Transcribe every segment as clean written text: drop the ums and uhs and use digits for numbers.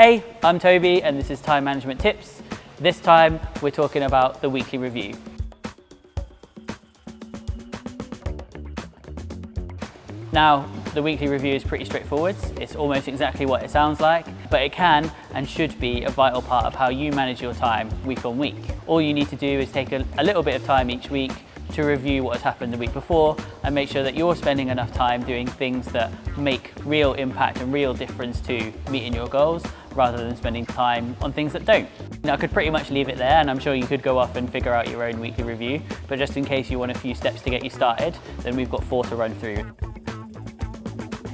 Hey, I'm Toby and this is Time Management Tips. This time we're talking about the weekly review. Now, the weekly review is pretty straightforward. It's almost exactly what it sounds like, but it can and should be a vital part of how you manage your time week on week. All you need to do is take a little bit of time each week to review what has happened the week before and make sure that you're spending enough time doing things that make real impact and real difference to meeting your goals, rather than spending time on things that don't. Now, I could pretty much leave it there, and I'm sure you could go off and figure out your own weekly review, but just in case you want a few steps to get you started, then we've got 4 to run through.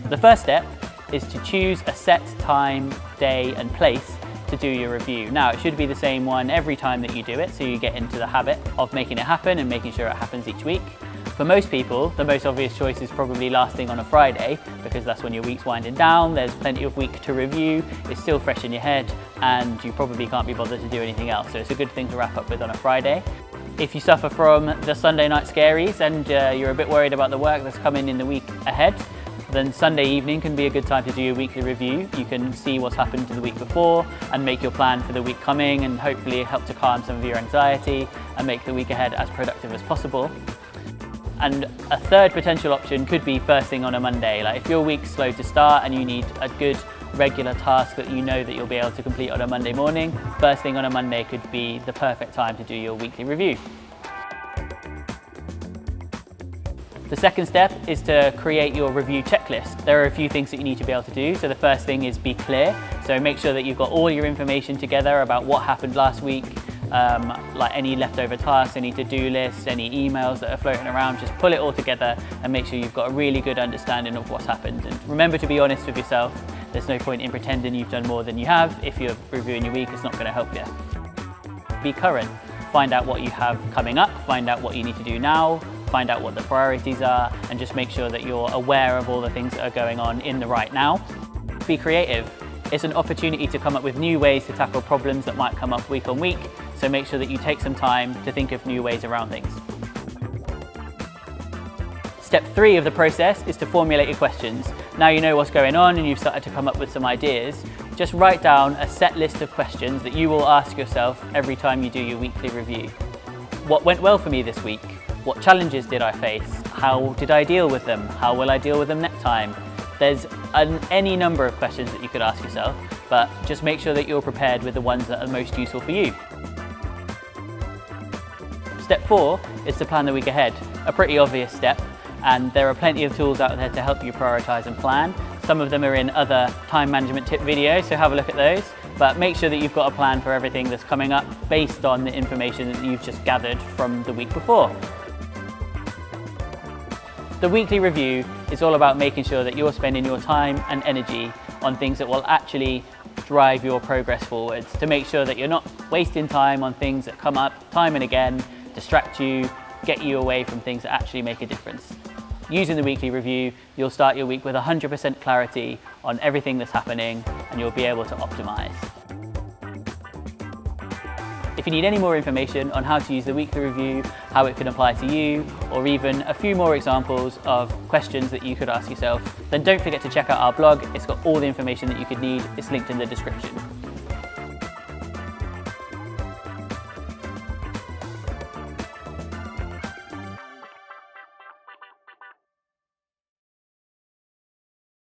The first step is to choose a set time, day and place to do your review. Now, it should be the same one every time that you do it, so you get into the habit of making it happen and making sure it happens each week. For most people, the most obvious choice is probably last thing on a Friday, because that's when your week's winding down, there's plenty of week to review, it's still fresh in your head, and you probably can't be bothered to do anything else, so it's a good thing to wrap up with on a Friday. If you suffer from the Sunday night scaries and you're a bit worried about the work that's coming in the week ahead, then Sunday evening can be a good time to do your weekly review. You can see what's happened to the week before and make your plan for the week coming, and hopefully help to calm some of your anxiety and make the week ahead as productive as possible. And a third potential option could be first thing on a Monday. Like, if your week's slow to start and you need a good regular task that you know that you'll be able to complete on a Monday morning, first thing on a Monday could be the perfect time to do your weekly review. The second step is to create your review checklist. There are a few things that you need to be able to do. So the first thing is be clear. So make sure that you've got all your information together about what happened last week, like any leftover tasks, any to-do lists, any emails that are floating around. Just pull it all together and make sure you've got a really good understanding of what's happened. And remember to be honest with yourself. There's no point in pretending you've done more than you have. If you're reviewing your week, it's not going to help you. Be current. Find out what you have coming up, find out what you need to do now, find out what the priorities are, and just make sure that you're aware of all the things that are going on in the right now. Be creative. It's an opportunity to come up with new ways to tackle problems that might come up week on week, so make sure that you take some time to think of new ways around things. Step 3 of the process is to formulate your questions. Now you know what's going on and you've started to come up with some ideas, just write down a set list of questions that you will ask yourself every time you do your weekly review. What went well for me this week? What challenges did I face? How did I deal with them? How will I deal with them next time? There's any number of questions that you could ask yourself, but just make sure that you're prepared with the ones that are most useful for you. Step 4 is to plan the week ahead. A pretty obvious step, and there are plenty of tools out there to help you prioritize and plan. Some of them are in other time management tip videos, so have a look at those. But make sure that you've got a plan for everything that's coming up based on the information that you've just gathered from the week before. The weekly review is all about making sure that you're spending your time and energy on things that will actually drive your progress forwards, to make sure that you're not wasting time on things that come up time and again, distract you, get you away from things that actually make a difference. Using the weekly review, you'll start your week with 100% clarity on everything that's happening, and you'll be able to optimize. If you need any more information on how to use the weekly review, how it can apply to you, or even a few more examples of questions that you could ask yourself, then don't forget to check out our blog. It's got all the information that you could need. It's linked in the description.